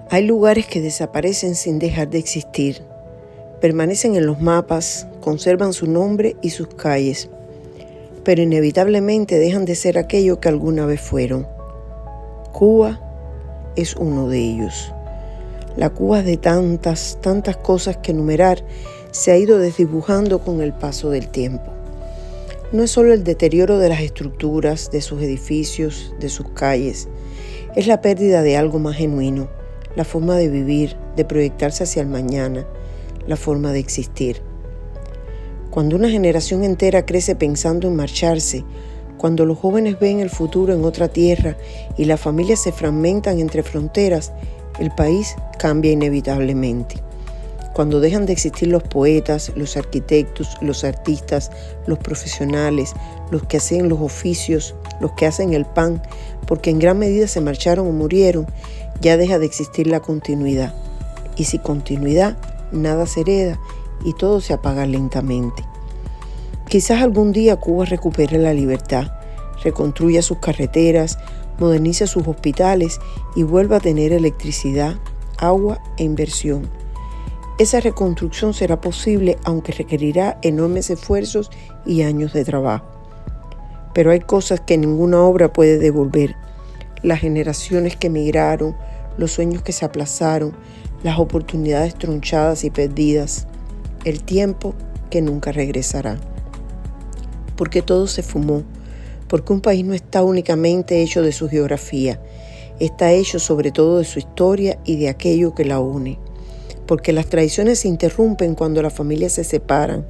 Hay lugares que desaparecen sin dejar de existir. Permanecen en los mapas, conservan su nombre y sus calles, pero inevitablemente dejan de ser aquello que alguna vez fueron. Cuba es uno de ellos. La Cuba de tantas cosas que enumerar se ha ido desdibujando con el paso del tiempo. No es solo el deterioro de las estructuras, de sus edificios, de sus calles. Es la pérdida de algo más genuino, la forma de vivir, de proyectarse hacia el mañana, la forma de existir. Cuando una generación entera crece pensando en marcharse, cuando los jóvenes ven el futuro en otra tierra y las familias se fragmentan entre fronteras, el país cambia inevitablemente. Cuando dejan de existir los poetas, los arquitectos, los artistas, los profesionales, los que hacen los oficios, los que hacen el pan, porque en gran medida se marcharon o murieron, ya deja de existir la continuidad. Y sin continuidad, nada se hereda y todo se apaga lentamente. Quizás algún día Cuba recupere la libertad, reconstruya sus carreteras, modernice sus hospitales y vuelva a tener electricidad, agua e inversión. Esa reconstrucción será posible, aunque requerirá enormes esfuerzos y años de trabajo. Pero hay cosas que ninguna obra puede devolver. Las generaciones que emigraron, los sueños que se aplazaron, las oportunidades tronchadas y perdidas, el tiempo que nunca regresará. Porque todo se fumó, porque un país no está únicamente hecho de su geografía, está hecho sobre todo de su historia y de aquello que la une. Porque las tradiciones se interrumpen cuando las familias se separan,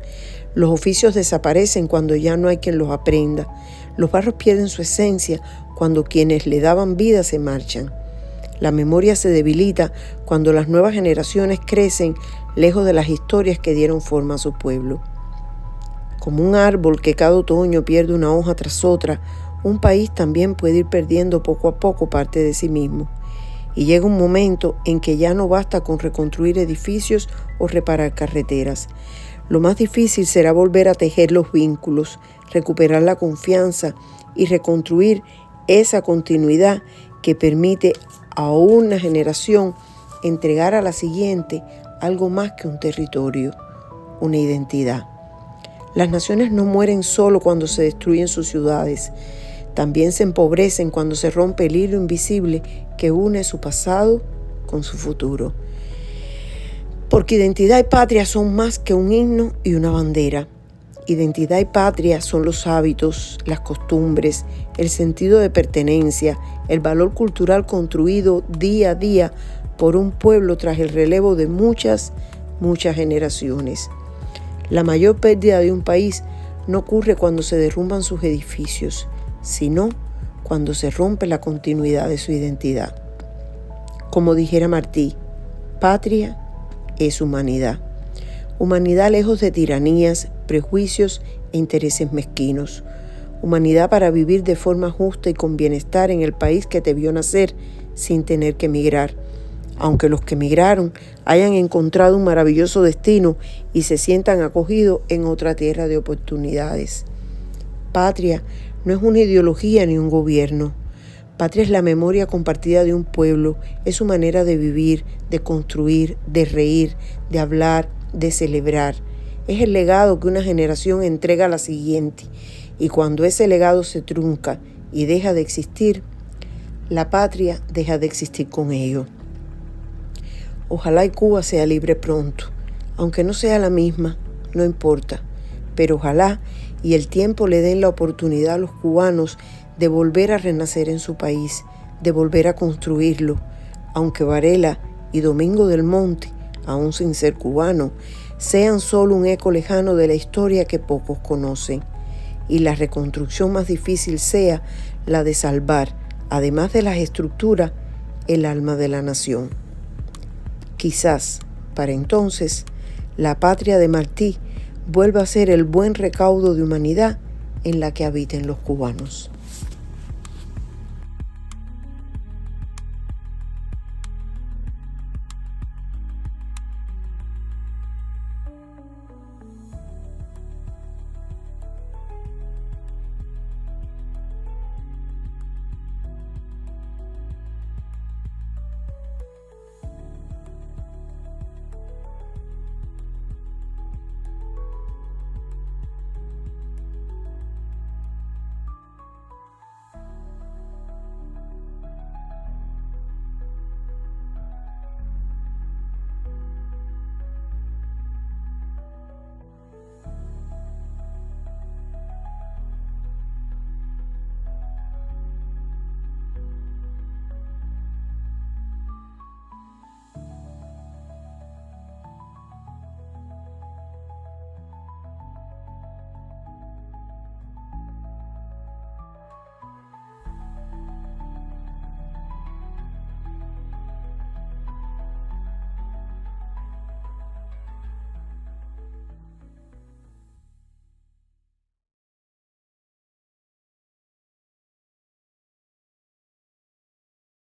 los oficios desaparecen cuando ya no hay quien los aprenda, los barrios pierden su esencia cuando quienes le daban vida se marchan. La memoria se debilita cuando las nuevas generaciones crecen lejos de las historias que dieron forma a su pueblo. Como un árbol que cada otoño pierde una hoja tras otra, un país también puede ir perdiendo poco a poco parte de sí mismo. Y llega un momento en que ya no basta con reconstruir edificios o reparar carreteras. Lo más difícil será volver a tejer los vínculos, recuperar la confianza y reconstruir esa continuidad que permite a una generación entregar a la siguiente algo más que un territorio, una identidad. Las naciones no mueren solo cuando se destruyen sus ciudades, también se empobrecen cuando se rompe el hilo invisible que une su pasado con su futuro. Porque identidad y patria son más que un himno y una bandera. Identidad y patria son los hábitos, las costumbres, el sentido de pertenencia, el valor cultural construido día a día por un pueblo tras el relevo de muchas generaciones. La mayor pérdida de un país no ocurre cuando se derrumban sus edificios, sino cuando se rompe la continuidad de su identidad. Como dijera Martí, patria es humanidad. Humanidad lejos de tiranías, prejuicios e intereses mezquinos. Humanidad para vivir de forma justa y con bienestar en el país que te vio nacer sin tener que emigrar. Aunque los que emigraron hayan encontrado un maravilloso destino y se sientan acogidos en otra tierra de oportunidades. Patria no es una ideología ni un gobierno. Patria es la memoria compartida de un pueblo, es su manera de vivir, de construir, de reír, de hablar, de celebrar. Es el legado que una generación entrega a la siguiente, y cuando ese legado se trunca y deja de existir, la patria deja de existir con ello. Ojalá y Cuba sea libre pronto, aunque no sea la misma, no importa, pero ojalá y el tiempo le den la oportunidad a los cubanos de volver a renacer en su país, de volver a construirlo, aunque Varela y Domingo del Monte, aún sin ser cubano, sean solo un eco lejano de la historia que pocos conocen, y la reconstrucción más difícil sea la de salvar, además de las estructuras, el alma de la nación. Quizás, para entonces, la patria de Martí vuelva a ser el buen recaudo de humanidad en la que habiten los cubanos.